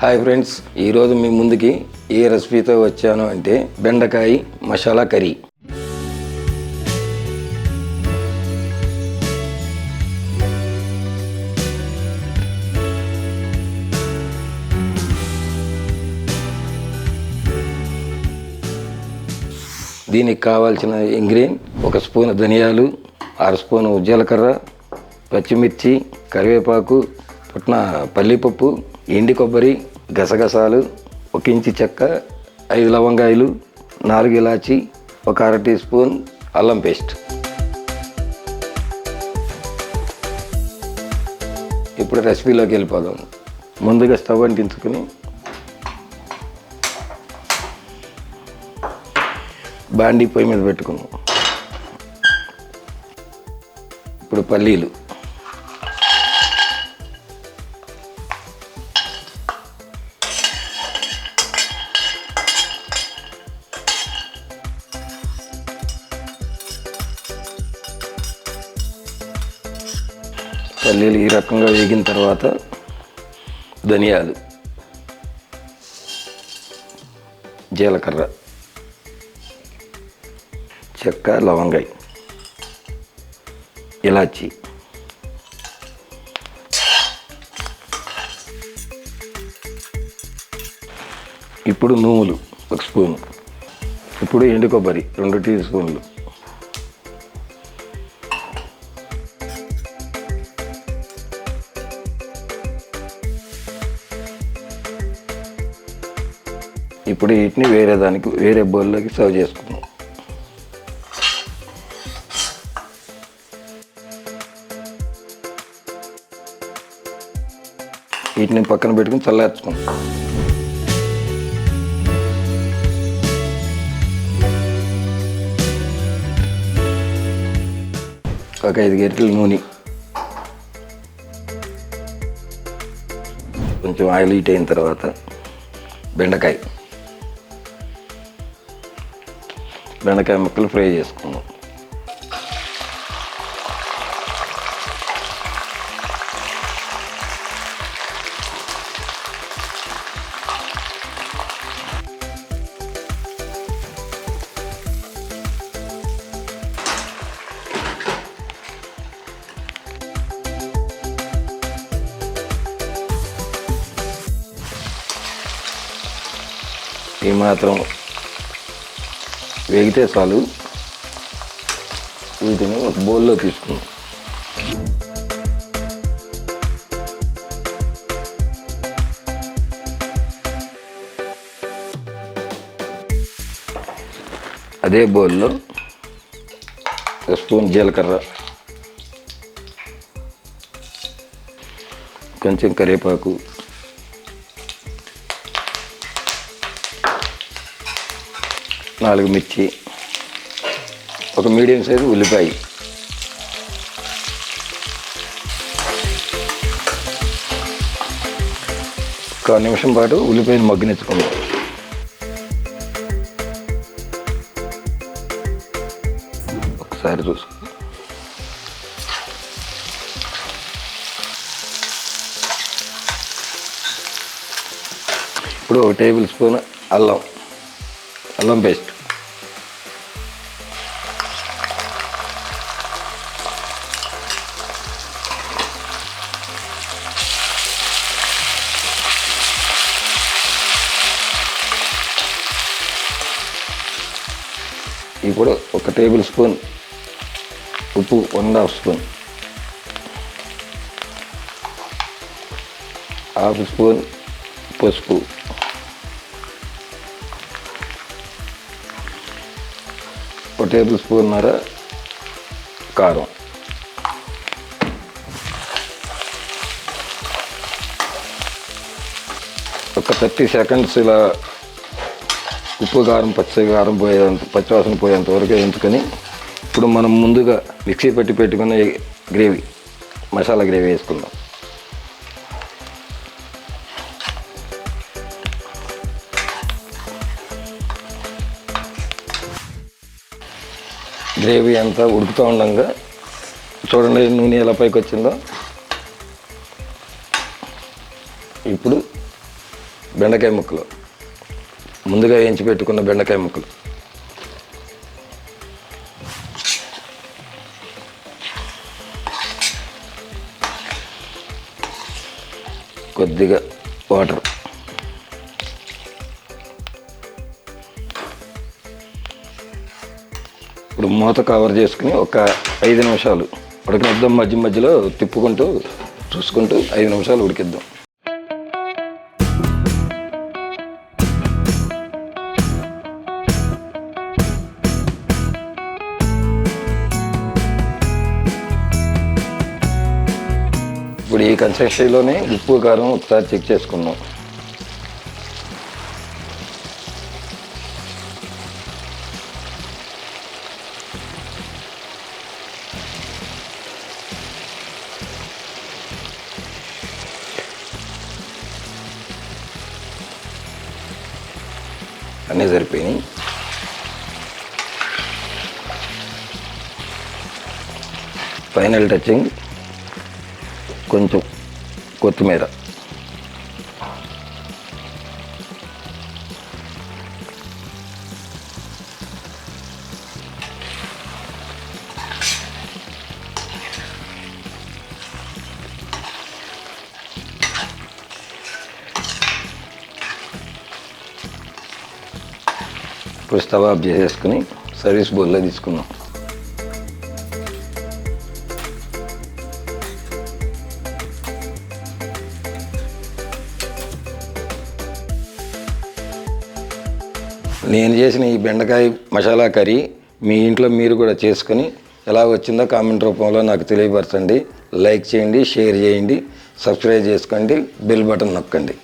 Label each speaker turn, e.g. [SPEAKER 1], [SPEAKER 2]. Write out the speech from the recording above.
[SPEAKER 1] Hi friends, ఈరోజు మీ ముందుకి ఏ రెసిపీతో వచ్చాను అంటే బెండకాయ మసాలా కర్రీ. దీనికి కావాల్సిన ఇంగ్రీడియంట్: 1 స్పూన్ ధనియాలు, 6 స్పూన్ జీలకర్ర, పచ్చిమిర్చి, కరివేపాకు, పుట్న పల్లిపప్పు, ఎండి కొబ్బరి, గసగసాలు, 1 ఇంచు చెక్క, 5 లవంగాయలు, 4 ఇలాచి, 1 అర టీ స్పూన్ అల్లం పేస్ట్. ఇప్పుడు రెసిపీలోకి వెళ్ళిపోదాం. ముందుగా స్టవ్ అంటించుకుని బాండీ పొయ్యి మీద పెట్టుకున్నాం. ఇప్పుడు పల్లీలు, పల్లీలు ఈ రకంగా వేగిన తర్వాత ధనియాలు, జీలకర్ర, చెక్క, లవంగాయ, ఇలాచి, ఇప్పుడు నువ్వులు 1 స్పూను, ఇప్పుడు ఎండు కొబ్బరి 2 టీ స్పూన్లు, ఇప్పుడు వీటిని వేరే బౌల్లోకి సర్వ్ చేసుకుందాం. వీటిని పక్కన పెట్టుకుని చల్లార్చుకుందాం. ఒక 5 గరిటెల నూనె, కొంచెం ఆయిల్ హీట్ అయిన తర్వాత బెండకాయ ముక్కలు ఫ్రై చేసుకుందాం. ఈ మాత్రం వేగితే చాలు. వీటిని ఒక బౌల్లో తీసుకుందాం. అదే బౌల్లో 1 స్పూన్ జీలకర్ర, కొంచెం కరివేపాకు, 4 మిర్చి, 1 మీడియం సైజు ఉల్లిపాయ, ఒక నిమిషం పాటు ఉల్లిపాయను మగ్గనించుకుందాం. ఒకసారి చూసుకుందాం. ఇప్పుడు 1 టేబుల్ స్పూన్ అల్లం పేస్ట్, ఇప్పుడు 1 టేబుల్ స్పూన్ ఉప్పు, 1.5 స్పూన్, 1/2 స్పూన్ పసుపు, 1 టేబుల్ స్పూన్నర కారం, ఒక 30 సెకండ్స్ ఇలా ఉప్పు కారం పచ్చివాసన పోయేంత వరకు వేయించుకొని ఇప్పుడు మనం ముందుగా మిక్సీ పెట్టుకున్న మసాలా గ్రేవీ వేసుకుందాం. గ్రేవీ అంతా ఉడుకుతూ ఉండగా చూడండి నూనె ఎలా పైకి వచ్చిందో. ఇప్పుడు బెండకాయ ముక్కలు, ముందుగా వేయించి పెట్టుకున్న బెండకాయ ముక్కలు, కొద్దిగా వాటర్, ఇప్పుడు మూత కవర్ చేసుకుని ఒక 5 నిమిషాలు ఉడకనిద్దాం. మధ్య మధ్యలో తిప్పుకుంటూ చూసుకుంటూ 5 నిమిషాలు ఉడికిద్దాం. ఇప్పుడు ఈ కన్సిస్టెన్సీలోనే ఉప్పు కారం ఒకసారి చెక్ చేసుకున్నాం. అన్నీ సరిపోయినాయి. ఫైనల్ టచింగ్ కొంచెం కొత్తిమీర, ఇప్పుడు స్టవ్ ఆఫ్ చేసేసుకుని సర్వీస్ బౌల్లో తీసుకుందాం. నేను చేసిన ఈ బెండకాయ మసాలా కర్రీ మీ ఇంట్లో మీరు కూడా చేసుకొని ఎలా వచ్చిందో కామెంట్ రూపంలో నాకు తెలియపరచండి. లైక్ చేయండి, షేర్ చేయండి, సబ్స్క్రైబ్ చేసుకోండి, బెల్ బటన్ నొక్కండి.